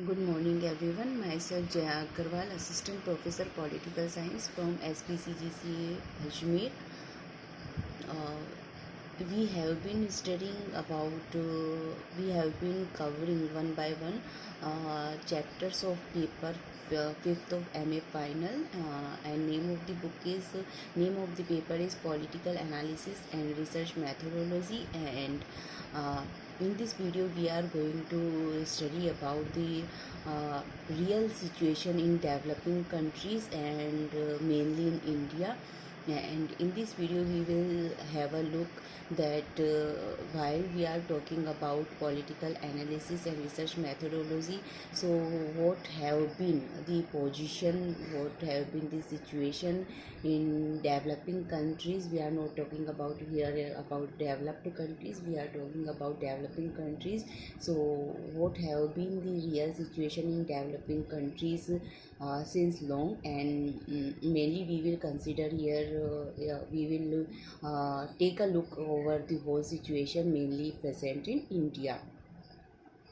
Good morning everyone. Myself Jaya Agarwal, Assistant Professor Political Science from SPCGCA Ajmer. Uh, we have been studying about, we have been covering one by one chapters of paper 5th of MA final, and name of the paper is Political Analysis and Research Methodology. And uh, in this video we are going to study about the real situation in developing countries, and mainly in India. And in this video we will have a look that while we are talking about political analysis and research methodology, so what have been the position, what have been the situation in developing countries. We are not talking about here about developed countries, we are talking about developing countries. So what have been the real situation in developing countries since long, and mainly we will consider here, we will take a look over the whole situation mainly present in India.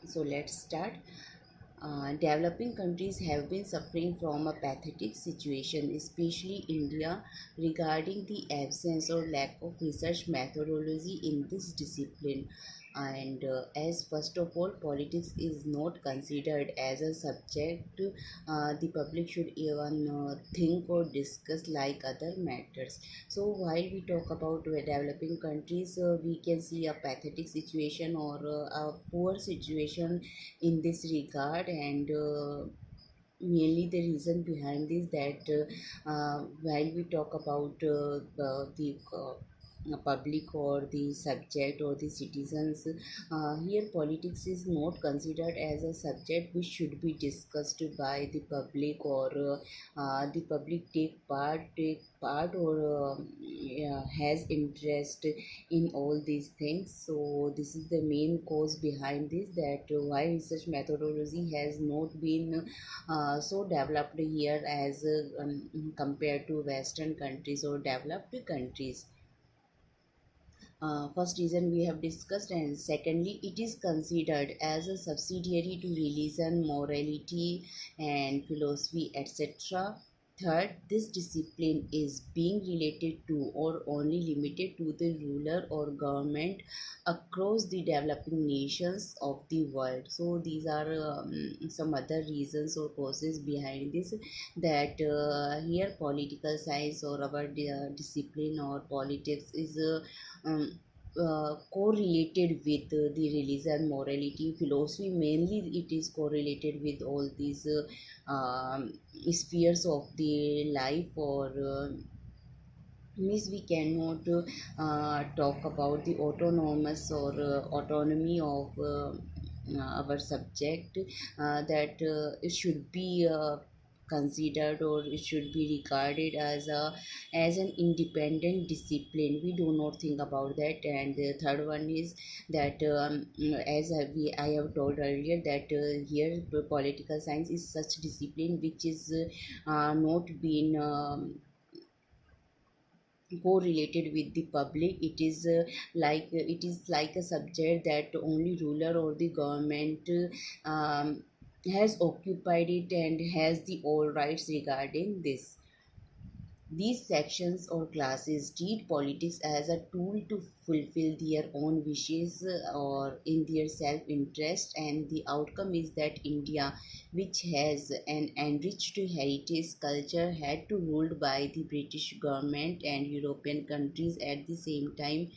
So let's start. Developing countries have been suffering from a pathetic situation, especially India, regarding the absence or lack of research methodology in this discipline. And as first of all, politics is not considered as a subject the public should even think or discuss like other matters. So while we talk about developing countries, we can see a pathetic situation or a poor situation in this regard. And mainly the reason behind this that while we talk about the public or the subject or the citizens, here politics is not considered as a subject which should be discussed by the public, or the public take part or yeah, has interest in all these things. So this is the main cause behind this, that why research methodology has not been so developed here as compared to western countries or developed countries. First reason we have discussed, and secondly it is considered as a subsidiary to religion, morality and philosophy, etc. Third, this discipline is being related to or only limited to the ruler or government across the developing nations of the world. So these are some other reasons or causes behind this, that here political science or our discipline or politics is correlated with the religion, morality, philosophy. Mainly it is correlated with all these spheres of the life, or means we cannot talk about the autonomous or autonomy of our subject, that it should be considered or it should be regarded as an independent discipline. We do not think about that. And the third one is that I have told earlier that here political science is such discipline which is not been correlated with the public. It is it is like a subject that only ruler or the government has occupied it and has the all rights regarding this. These sections or classes treat politics as a tool to fulfill their own wishes or in their self interest, and the outcome is that India, which has an enriched heritage culture, had to ruled by the British government and European countries at the same time,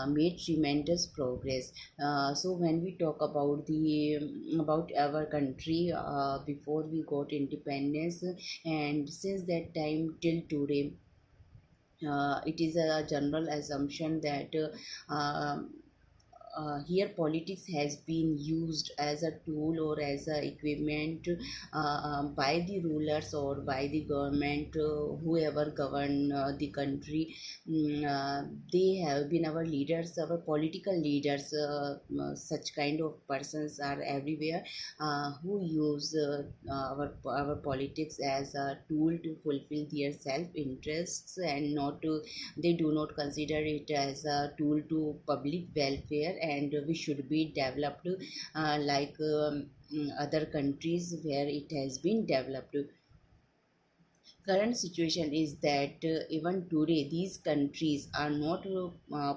made tremendous progress. So when we talk about the about our country, before we got independence and since that time till today, it is a general assumption that here politics has been used as a tool or as a equipment by the rulers or by the government, whoever govern the country. They have been our leaders, our political leaders. Such kind of persons are everywhere, who use our politics as a tool to fulfill their self interests, and not to, they do not consider it as a tool to public welfare and we should be developed like other countries where it has been developed. Current situation is that even today these countries are not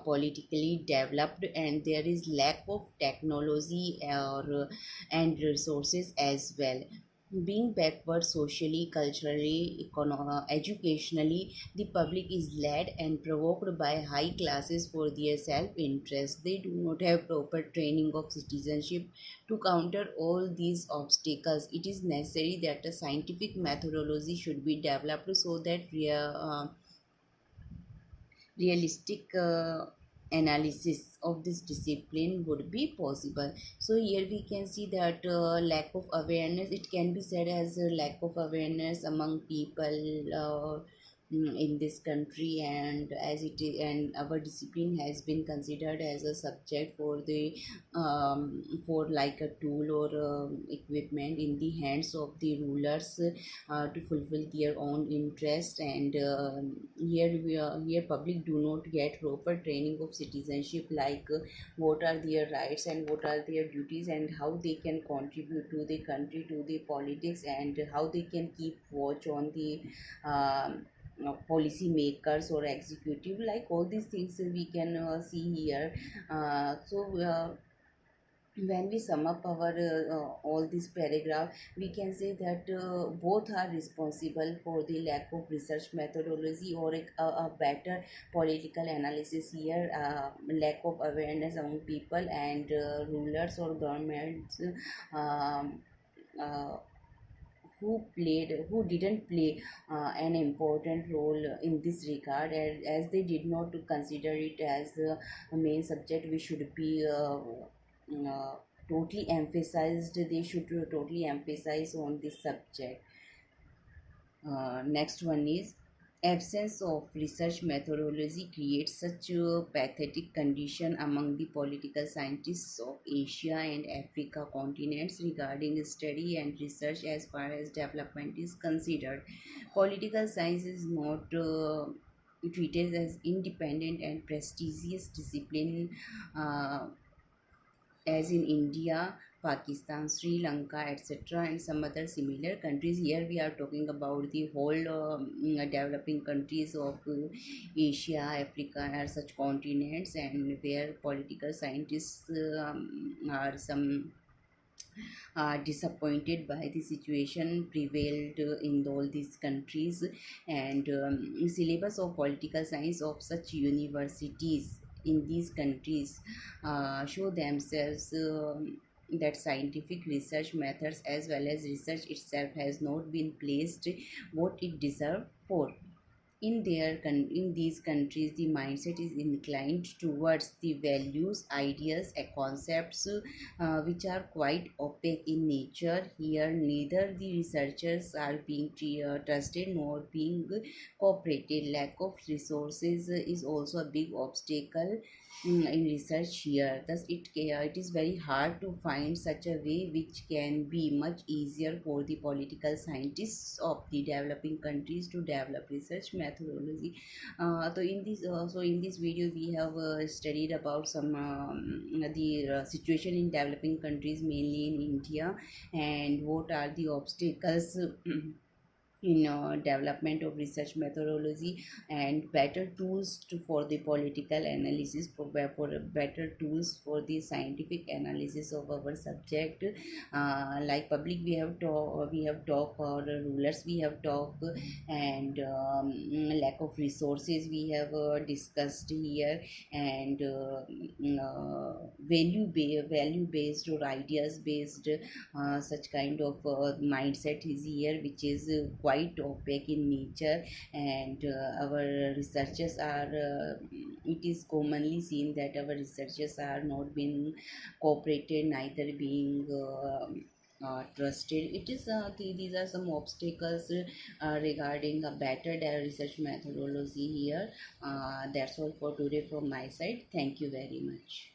politically developed, and there is lack of technology and resources as well. Being backward socially, culturally, educationally, the public is led and provoked by high classes for their self-interest. They do not have proper training of citizenship. To counter all these obstacles, it is necessary that a scientific methodology should be developed so that realistic analysis of this discipline would be possible. So here we can see that lack of awareness, it can be said as a lack of awareness among people in this country, and as it is, and our discipline has been considered as a subject for the for like a tool or equipment in the hands of the rulers to fulfill their own interest. And here public do not get proper training of citizenship, like what are their rights and what are their duties, and how they can contribute to the country, to the politics, and how they can keep watch on the policy makers or executive, like all these things we can see here. So when we sum up our all this paragraph, we can say that both are responsible for the lack of research methodology or a better political analysis here. Lack of awareness among people and rulers or governments um, uh, who didn't play an important role in this regard, as they did not consider it as a main subject. We should be totally emphasized, they should totally emphasize on this subject. Next one is absence of research methodology creates such a pathetic condition among the political scientists of Asia and Africa continents regarding study and research as far as development is considered. Political science is not treated as independent and prestigious discipline uh, as in India, Pakistan, Sri Lanka, etc., and some other similar countries. Here we are talking about the whole developing countries of Asia, Africa, or such continents, and where political scientists are some disappointed by the situation prevailed in all these countries. And syllabus of political science of such universities in these countries show themselves that scientific research methods as well as research itself has not been placed what it deserved for. In these countries, the mindset is inclined towards the values, ideas, and concepts which are quite opaque in nature. Here neither the researchers are being trusted nor being cooperated. Lack of resources is also a big obstacle in research here. Thus it is very hard to find such a way which can be much easier for the political scientists of the developing countries to develop research methodology. So in this video we have studied about some the situation in developing countries, mainly in India, and what are the obstacles in development of research methodology, and better tools for the political analysis, for better tools for the scientific analysis of our subject. Like public we have talked, or rulers we have talked, and lack of resources we have discussed here, and value based or ideas based such kind of mindset is here, which is quite opaque in nature. And our researchers are it is commonly seen that our researchers are not being cooperated, neither being trusted. It is these are some obstacles regarding a better research methodology here. That's all for today from my side. Thank you very much.